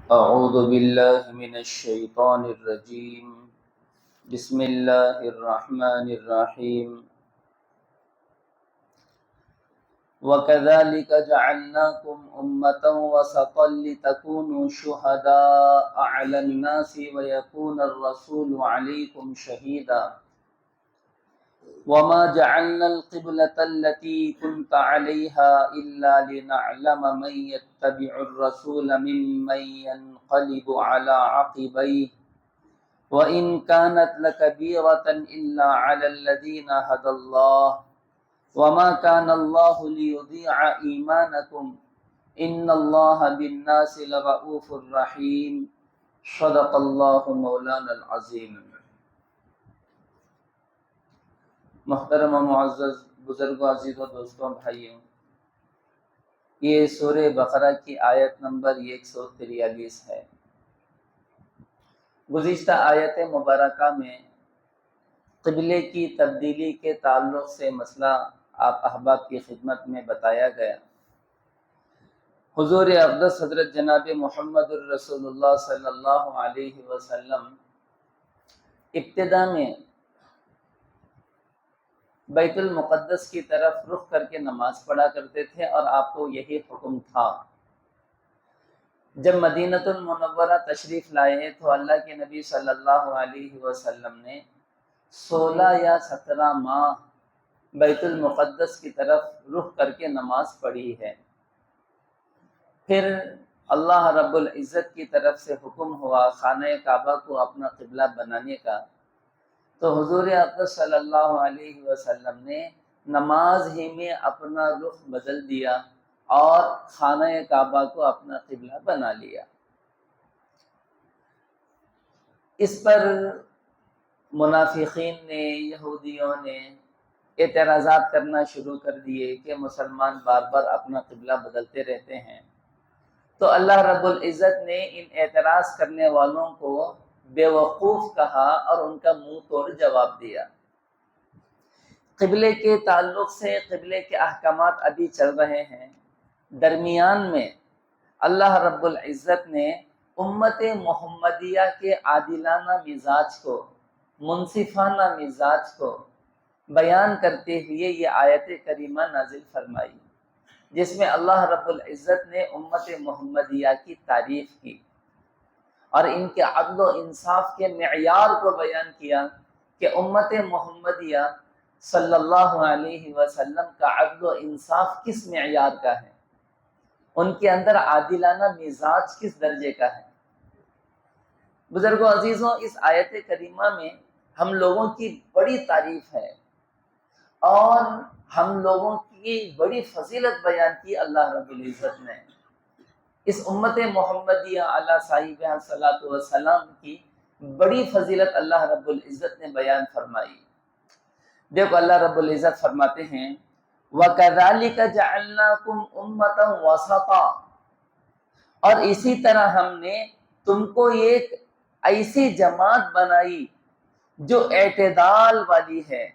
أعوذ بالله من الشيطان الرجيم. بسم الله الرحمن الرحيم. وكذلك جعلناكم أمة وسطا لتكونوا شهداء على الناس ويكون الرسول عليكم شهيدا وما جعلنا القبلة التي كنت عليها إلا لنعلم من يتبع الرسول ممن ينقلب على عقبيه وإن كانت لكبيرة إلا على الذين هدى الله وما كان الله ليضيع إيمانكم إن الله بالناس لرؤوف رحيم صدق الله مولانا العظیم. محترم و معزز بزرگوں، عزیزوں، دوستوں، بھائیوں، یہ سورہ بقرہ کی آیت نمبر 143 ہے۔ گزشتہ آیت مبارکہ میں قبلے کی تبدیلی کے تعلق سے مسئلہ آپ احباب کی خدمت میں بتایا گیا۔ حضور اقدس حضرت جناب محمد الرسول اللہ صلی اللہ علیہ وسلم ابتدا میں بیت المقدس کی طرف رخ کر کے نماز پڑھا کرتے تھے اور آپ کو یہی حکم تھا۔ جب مدینۃ المنورہ تشریف لائے تو اللہ کے نبی صلی اللہ علیہ وسلم نے 16 یا 17 ماہ بیت المقدس کی طرف رخ کر کے نماز پڑھی ہے۔ پھر اللہ رب العزت کی طرف سے حکم ہوا خانہ کعبہ کو اپنا قبلہ بنانے کا، تو حضور اقدس صلی اللہ علیہ وسلم نے نماز ہی میں اپنا رخ بدل دیا اور خانہ کعبہ کو اپنا قبلہ بنا لیا۔ اس پر منافقین نے، یہودیوں نے اعتراضات کرنا شروع کر دیے کہ مسلمان بار بار اپنا قبلہ بدلتے رہتے ہیں۔ تو اللہ رب العزت نے ان اعتراض کرنے والوں کو بے وقوف کہا اور ان کا منہ توڑ جواب دیا۔ قبلے کے تعلق سے قبلے کے احکامات ابھی چل رہے ہیں۔ درمیان میں اللہ رب العزت نے امت محمدیہ کے عادلانہ مزاج کو، منصفانہ مزاج کو بیان کرتے ہوئے یہ آیت کریمہ نازل فرمائی، جس میں اللہ رب العزت نے امت محمدیہ کی تعریف کی اور ان کے عدل و انصاف کے معیار کو بیان کیا کہ امت محمدیہ صلی اللہ علیہ وسلم کا عدل و انصاف کس معیار کا ہے، ان کے اندر عادلانہ مزاج کس درجے کا ہے۔ بزرگوں، عزیزوں، اس آیت کریمہ میں ہم لوگوں کی بڑی تعریف ہے اور ہم لوگوں کی بڑی فضیلت بیان کی اللہ رب العزت نے۔ اس امت محمدیہ علی صاحبہ الصلاۃ والسلام کی بڑی فضیلت اللہ رب العزت نے بیان فرمائی۔ دیکھو اللہ رب العزت فرماتے ہیں وَكَذَلِكَ جَعَلْنَاكُمْ أُمَّةً وَسَطًا، اور اسی طرح ہم نے تم کو ایک ایسی جماعت بنائی جو اعتدال والی ہے،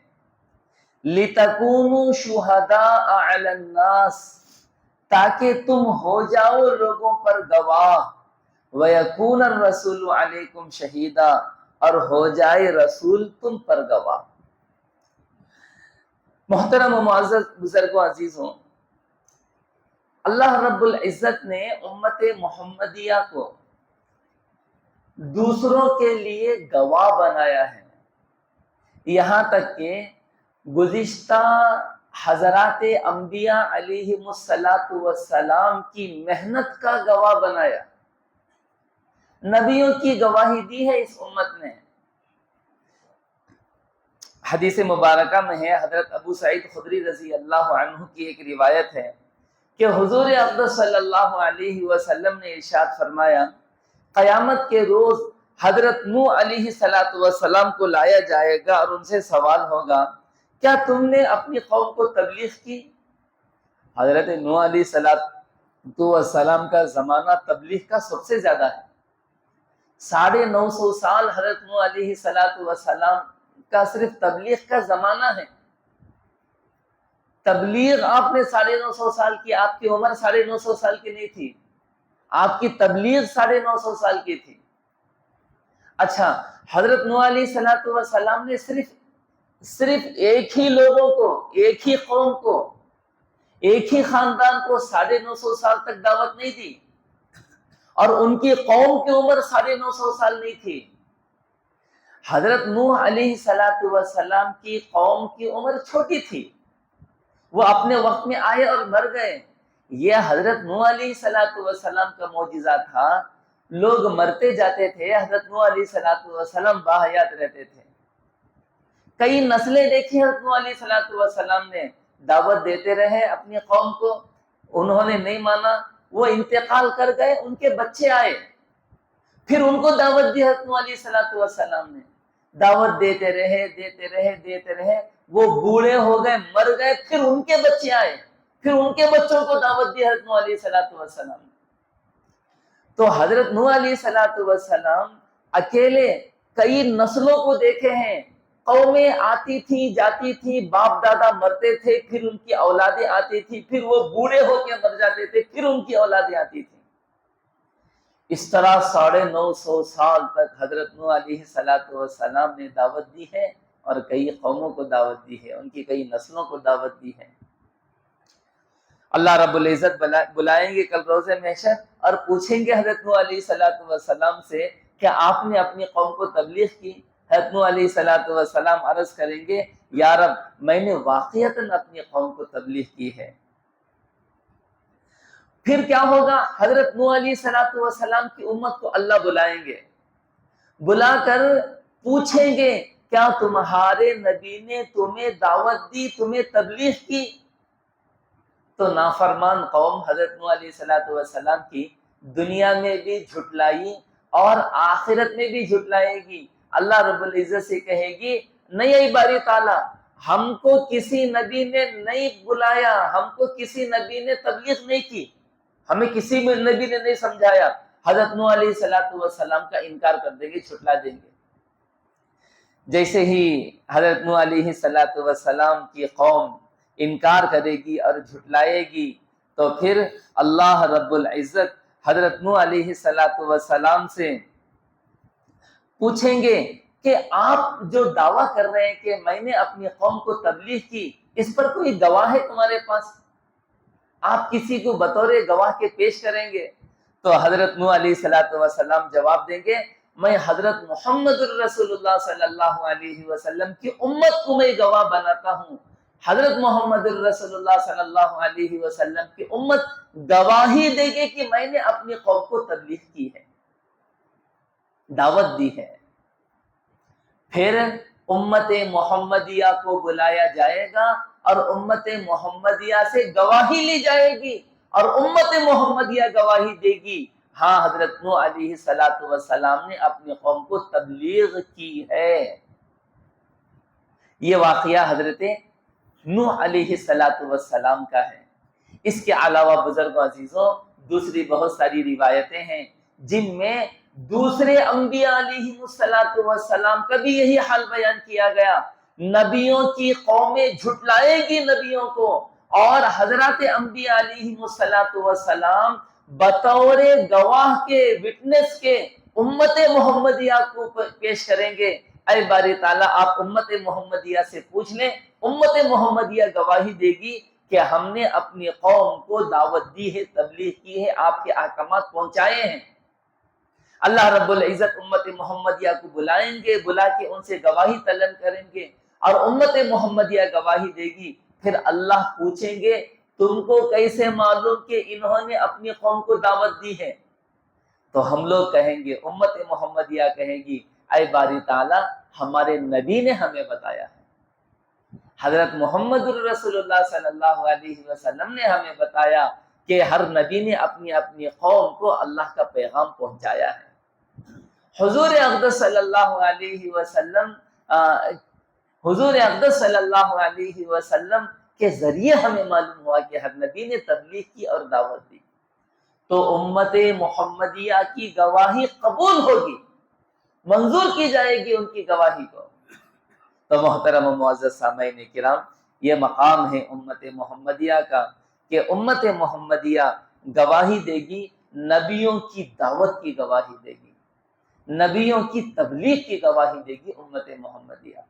لِتَكُونُوا شُهَدَاءَ عَلَى النَّاسِ، تاکہ تم ہو جاؤ لوگوں پر گواہ، وَيَكُونَ الرَّسُولُ عَلَيْكُمْ شَهِيدًا، اور ہو جائے رسول تم پر گواہ۔ محترم و معزز بزرگوں، عزیزوں، اللہ رب العزت نے امت محمدیہ کو دوسروں کے لیے گواہ بنایا ہے، یہاں تک کہ گزشتہ حضرات انبیاء علیہم السلام کی محنت کا گواہ بنایا، نبیوں کی گواہی دی ہے اس امت نے۔ حدیث مبارکہ میں ہے، حضرت ابو سعید خدری رضی اللہ عنہ کی ایک روایت ہے کہ حضور اقدس صلی اللہ علیہ وسلم نے ارشاد فرمایا قیامت کے روز حضرت نوح علیہ السلام کو لایا جائے گا اور ان سے سوال ہوگا کیا تم نے اپنی قوم کو تبلیغ کی؟ حضرت نوح علیہ السلام کا زمانہ تبلیغ کا سب سے زیادہ ہے، 950 سال حضرت نوح علیہ السلام کا صرف تبلیغ کا زمانہ ہے۔ تبلیغ آپ نے 950 سال کی، آپ کی عمر 950 سال کی نہیں تھی۔ آپ کی تبلیغ 950 سال کی تھی۔ اچھا، حضرت نوح علیہ السلام نے صرف ایک ہی لوگوں کو، ایک ہی قوم کو، ایک ہی خاندان کو 950 سال تک دعوت نہیں دی، اور ان کی قوم کی عمر 950 سال نہیں تھی۔ حضرت نوح علیہ السلام کی قوم کی عمر چھوٹی تھی، وہ اپنے وقت میں آئے اور مر گئے۔ یہ حضرت نوح علیہ السلام کا معجزہ تھا، لوگ مرتے جاتے تھے، حضرت نوح علیہ السلام باحیات رہتے تھے۔ کئی نسلیں دیکھی حضرت نوح علیہ السلام نے، دعوت دیتے رہے اپنی قوم کو، انہوں نے نہیں مانا، وہ انتقال کر گئے، ان کے بچے آئے، پھر ان کو دعوت دی حضرت نوح علیہ السلام نے، دعوت دیتے رہے، وہ بوڑھے ہو گئے، مر گئے، پھر ان کے بچے آئے، پھر ان کے بچوں کو دعوت دی حضرت نوح علیہ السلام نے۔ تو حضرت نوح علیہ السلام اکیلے کئی نسلوں کو دیکھے ہیں، قومیں آتی تھی جاتی تھی، باپ دادا مرتے تھے، پھر ان کی اولادیں آتی تھی، پھر وہ بوڑھے ہو کے مر جاتے تھے، پھر ان کی اولادیں آتی تھی۔ اس طرح 950 سال تک حضرت نوح علیہ السلام نے دعوت دی ہے، اور کئی قوموں کو دعوت دی ہے، ان کی کئی نسلوں کو دعوت دی ہے۔ اللہ رب العزت بلائیں گے کل روز محشر اور پوچھیں گے حضرت نوح علیہ السلام سے کہ آپ نے اپنی قوم کو تبلیغ کی؟ حضرت نوح علیہ السلام عرض کریں گے، یا رب میں نے واقعتاً اپنی قوم کو تبلیغ کی ہے۔ پھر کیا ہوگا؟ حضرت نوح علیہ السلام کی امت کو اللہ بلائیں گے، بلا کر پوچھیں گے، کیا تمہارے نبی نے تمہیں دعوت دی، تمہیں تبلیغ کی؟ تو نافرمان قوم حضرت نوح علیہ السلام کی دنیا میں بھی جھٹلائی اور آخرت میں بھی جھٹلائے گی۔ اللہ رب العزت سے کہے گی، نہیں اے باری تعالیٰ، ہم کو کسی نبی نے نہیں بلایا، ہم کو کسی نبی نے تبلیغ نہیں کی، ہمیں کسی نبی نے نہیں سمجھایا۔ حضرت نوح علیہ السلام کا انکار کر دیں گے، جھٹلا دیں گے۔ جیسے ہی حضرت نوح علیہ السلام کی قوم انکار کرے گی اور جھٹلائے گی، تو پھر اللہ رب العزت حضرت نوح علیہ السلام سے پوچھیں گے کہ آپ جو دعویٰ کر رہے ہیں کہ میں نے اپنی قوم کو تبلیغ کی، اس پر کوئی گواہ ہے تمہارے پاس؟ آپ کسی کو بطور گواہ کے پیش کریں گے؟ تو حضرت نوح علیہ السلام جواب دیں گے، میں حضرت محمد الرسول اللہ صلی اللہ علیہ وسلم کی امت کو میں گواہ بناتا ہوں۔ حضرت محمد الرسول اللہ صلی اللہ علیہ وسلم کی امت گواہی دے گی کہ میں نے اپنی قوم کو تبلیغ کی ہے، دعوت دی ہے۔ پھر امت محمدیہ کو بلایا جائے گا اور امت محمدیہ سے گواہی لی جائے گی، اور امت محمدیہ گواہی دے گی، ہاں حضرت نوح علیہ السلام نے اپنی قوم کو تبلیغ کی ہے۔ یہ واقعہ حضرت نوح علیہ السلام کا ہے۔ اس کے علاوہ بزرگوں عزیزوں دوسری بہت ساری روایتیں ہیں جن میں دوسرے انبیاء علیہ السلام کا بھی یہی حال بیان کیا گیا۔ نبیوں کی قومیں جھٹلائے گی نبیوں کو، اور حضرات انبیاء علیہ السلام بطور گواہ کے، وٹنس کے امت محمدیہ کو پیش کریں گے، اے باری تعالیٰ آپ امت محمدیہ سے پوچھ لیں، امت محمدیہ گواہی دے گی کہ ہم نے اپنی قوم کو دعوت دی ہے، تبلیغ کی ہے، آپ کے احکامات پہنچائے ہیں۔ اللہ رب العزت امت محمدیہ کو بلائیں گے، بلا کے ان سے گواہی طلب کریں گے، اور امت محمدیہ گواہی دے گی۔ پھر اللہ پوچھیں گے، تم کو کیسے معلوم کہ انہوں نے اپنی قوم کو دعوت دی ہے؟ تو ہم لوگ کہیں گے، امت محمدیہ کہے گی، اے باری تعالیٰ ہمارے نبی نے ہمیں بتایا ہے، حضرت محمد الرسول اللہ صلی اللہ علیہ وسلم نے ہمیں بتایا کہ ہر نبی نے اپنی اپنی قوم کو اللہ کا پیغام پہنچایا ہے۔ حضور اقدس صلی اللہ علیہ وسلم حضور اقدس صلی اللہ علیہ وسلم کے ذریعے ہمیں معلوم ہوا کہ ہر نبی نے تبلیغ کی اور دعوت دی، تو امت محمدیہ کی گواہی قبول ہوگی، منظور کی جائے گی ان کی گواہی کو۔ تو محترم و معزز سامعین کرام، یہ مقام ہے امت محمدیہ کا کہ امت محمدیہ گواہی دے گی نبیوں کی دعوت کی گواہی دے گی، نبیوں کی تبلیغ کی گواہی دے گی امت محمدیہ۔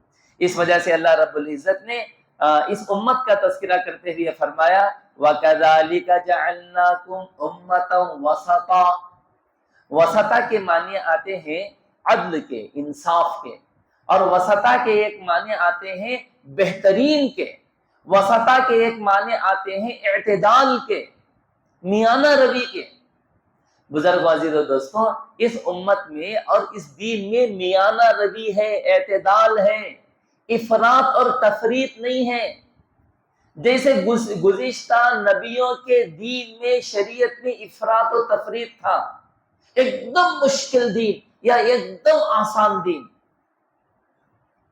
اس وجہ سے اللہ رب العزت نے اس امت کا تذکرہ کرتے ہوئے فرمایا وَكَذَلِكَ جَعَلْنَاكُمْ أُمَّةً وَسَطًا۔ وسطا کے معنی آتے ہیں عدل کے، انصاف کے، اور وسطا کے ایک معنی آتے ہیں بہترین کے، وسطا کے ایک معنی آتے ہیں اعتدال کے، میانہ روی کے۔ بزرگ عزیز و دوستوں، اس امت میں اور اس دین میں میانہ روی ہے، اعتدال ہے، افراط اور تفریط نہیں ہے۔ جیسے گزشتہ نبیوں کے دین میں، شریعت میں افراط و تفریط تھا، ایک دم مشکل دین یا ایک دم آسان دین،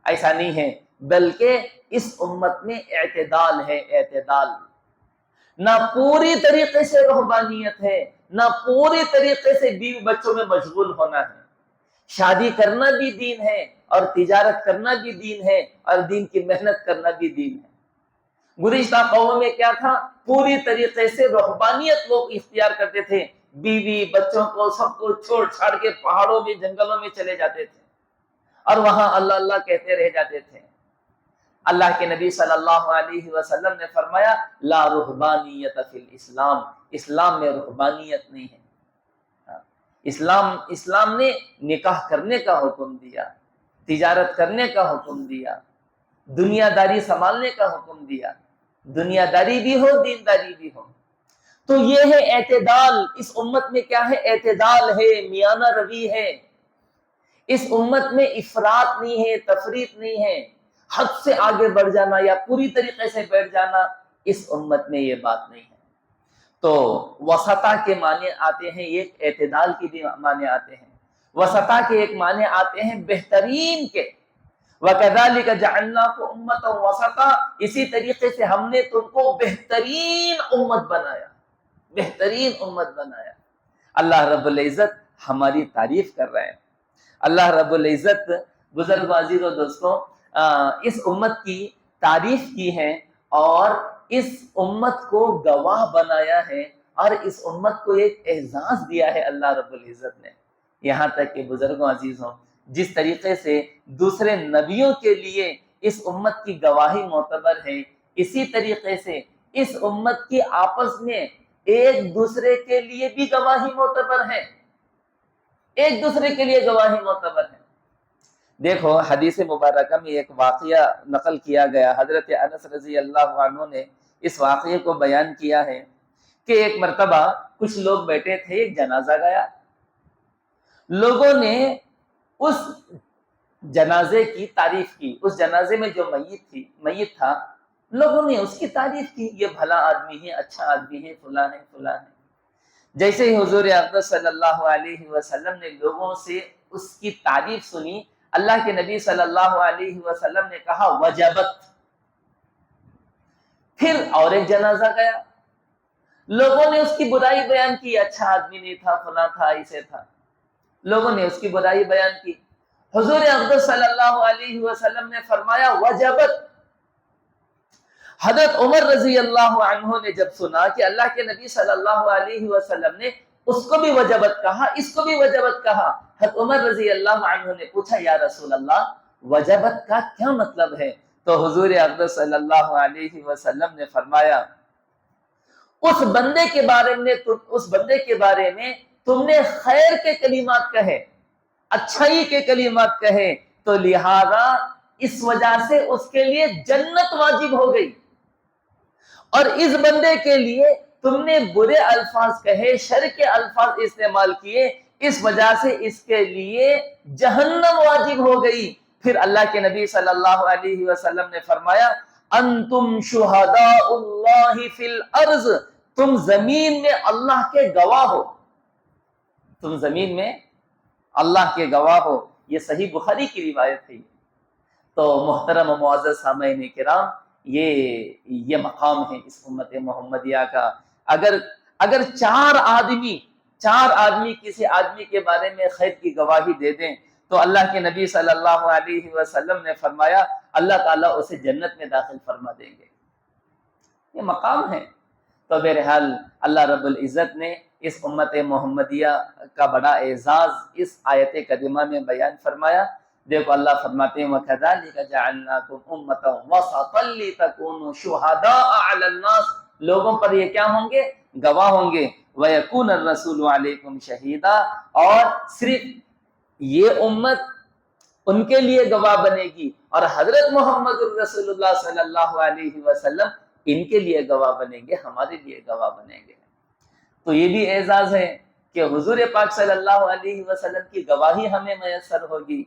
ایسا نہیں ہے، بلکہ اس امت میں اعتدال ہے، اعتدال۔ نہ پوری طریقے سے رہبانیت ہے، نہ پوری طریقے سے بیوی بچوں میں مشغول ہونا ہے۔ شادی کرنا بھی دین ہے، اور تجارت کرنا بھی دین ہے، اور دین کی محنت کرنا بھی دین ہے۔ گزشتہ قوموں میں کیا تھا؟ پوری طریقے سے رہبانیت لوگ اختیار کرتے تھے، بیوی بچوں کو سب کو چھوڑ چھاڑ کے پہاڑوں میں جنگلوں میں چلے جاتے تھے، اور وہاں اللہ اللہ کہتے رہ جاتے تھے۔ اللہ کے نبی صلی اللہ علیہ وسلم نے فرمایا لا رہبانیت فی الاسلام، اسلام میں رہبانیت نہیں ہے۔ اسلام نے نکاح کرنے کا حکم دیا، تجارت کرنے کا حکم دیا، دنیا داری سنبھالنے کا حکم دیا، دنیا داری بھی ہو دینداری بھی ہو۔ تو یہ ہے اعتدال۔ اس امت میں کیا ہے؟ اعتدال ہے، میانہ روی ہے۔ اس امت میں افراط نہیں ہے، تفریط نہیں ہے، حد سے آگے بڑھ جانا یا پوری طریقے سے بیٹھ جانا، اس امت میں یہ بات نہیں ہے۔ تو وسطا کے معنی آتے ہیں، ایک اعتدال کی بھی معنی آتے ہیں، وسطا کے ایک معنی آتے ہیں بہترین کے۔ وَكَذَلِكَ جَعَلْنَاكُمْ أُمَّةً وَسَطًا، اسی طریقے سے ہم نے تم کو بہترین امت بنایا، بہترین امت بنایا۔ اللہ رب العزت ہماری تعریف کر رہے ہیں۔ اللہ رب العزت بزرگ عزیز و دوستوں اس امت کی تعریف کی ہے، اور اس امت کو گواہ بنایا ہے، اور اس امت کو ایک اعزاز دیا ہے اللہ رب العزت نے۔ یہاں تک کہ بزرگوں عزیزوں، جس طریقے سے دوسرے نبیوں کے لیے اس امت کی گواہی معتبر ہے، اسی طریقے سے اس امت کی آپس میں ایک دوسرے کے لیے بھی گواہی معتبر ہے، ایک دوسرے کے لیے گواہی معتبر ہے۔ دیکھو حدیث مبارکہ میں ایک واقعہ نقل کیا گیا، حضرت انس رضی اللہ عنہ نے اس واقعے کو بیان کیا ہے کہ ایک مرتبہ کچھ لوگ بیٹھے تھے، ایک جنازہ گیا، لوگوں نے اس جنازے کی تعریف کی، اس جنازے میں جو میت تھا، لوگوں نے اس کی تعریف کی، یہ بھلا آدمی ہے، اچھا آدمی ہے، فلاں ہے فلاں ہے۔ جیسے ہی حضور اقدس صلی اللہ علیہ وسلم نے لوگوں سے اس کی تعریف سنی، اللہ کے نبی صلی اللہ علیہ وسلم نے کہا وجبت۔ پھر اور ایک جنازہ گیا، لوگوں نے اس کی برائی بیان کی، اچھا آدمی نہیں تھا، فلاں تھا، ایسے تھا، لوگوں نے اس کی برائی بیان کی۔ حضور اقدس صلی اللہ علیہ وسلم نے فرمایا وجبت۔ حضرت عمر رضی اللہ عنہ نے جب سنا کہ اللہ کے نبی صلی اللہ علیہ وسلم نے اس کو بھی وجبت کہا، اس کو بھی وجبت کہا، حضرت عمر رضی اللہ عنہ نے پوچھا یا رسول اللہ وجبت کا کیا مطلب ہے؟ تو حضور اقدس صلی اللہ علیہ وسلم نے فرمایا اس بندے کے بارے میں تم نے خیر کے کلمات کہے، اچھائی کے کلمات کہے، تو لہذا اس وجہ سے اس کے لیے جنت واجب ہو گئی، اور اس بندے کے لیے تم نے برے الفاظ کہے، شر کے الفاظ استعمال کیے، اس وجہ سے اس کے لیے جہنم واجب ہو گئی۔ پھر اللہ کے نبی صلی اللہ علیہ وسلم نے فرمایا انتم شہداء اللہ فی الارض، تم زمین میں اللہ کے گواہ ہو، تم زمین میں اللہ کے گواہ ہو۔ یہ صحیح بخاری کی روایت ہے۔ تو محترم و معزز سامعین کرام، یہ مقام ہے اس امت محمدیہ کا۔ اگر چار آدمی کسی آدمی کے بارے میں خیر کی گواہی دے دیں تو اللہ کے نبی صلی اللہ علیہ وسلم نے فرمایا اللہ تعالیٰ اسے جنت میں داخل فرما دیں گے۔ یہ مقام ہے۔ تو بہرحال اللہ رب العزت نے اس امت محمدیہ کا بڑا اعزاز اس آیت کریمہ میں بیان فرمایا۔ دیکھو اللہ فرماتے ہیں وَكَذَلِكَ جَعَلْنَاكُمْ أُمَّةً وَسَطًا لِتَكُونُوا شُهَدَاءَ عَلَى النَّاسِ، لوگوں پر یہ کیا ہوں گے؟ گواہ ہوں گے۔ وَيَكُونَ الرَّسُولُ عَلَيْكُمْ شَهِيدًا، اور صرف یہ امت ان کے لیے گواہ بنے گی، اور حضرت محمد الرسول اللہ صلی اللہ علیہ وسلم ان کے لیے گواہ بنیں گے، ہمارے لیے گواہ بنیں گے۔ تو یہ بھی اعزاز ہے کہ حضور پاک صلی اللہ علیہ وسلم کی گواہی ہمیں میسر ہوگی۔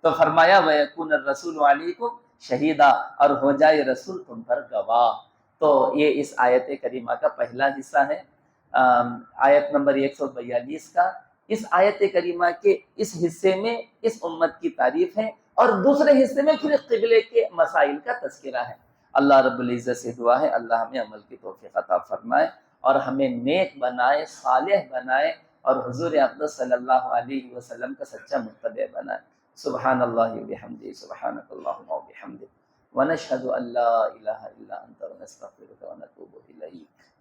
تو فرمایا وَيَكُونَ الرَّسُولُ عَلَيْكُمْ شَهِيدًا، اور ہو جائے رسول تم پر گواہ۔ تو یہ اس آیت کریمہ کا پہلا حصہ ہے، آیت نمبر 142 کا۔ اس آیت کریمہ کے اس حصے میں اس امت کی تعریف ہے، اور دوسرے حصے میں پھر قبلے کے مسائل کا تذکرہ ہے۔ اللہ رب العزت سے دعا ہے اللہ ہمیں عمل کی توفیق عطا فرمائے، اور ہمیں نیک بنائے، صالح بنائے، اور حضور اقدس صلی اللہ علیہ وسلم کا سچا متبع بنائے۔ سبحان اللہ وبحمدہ، سبحانک اللہم وبحمدک، ونشہد ان لا الہ الا انت ونستغفرک۔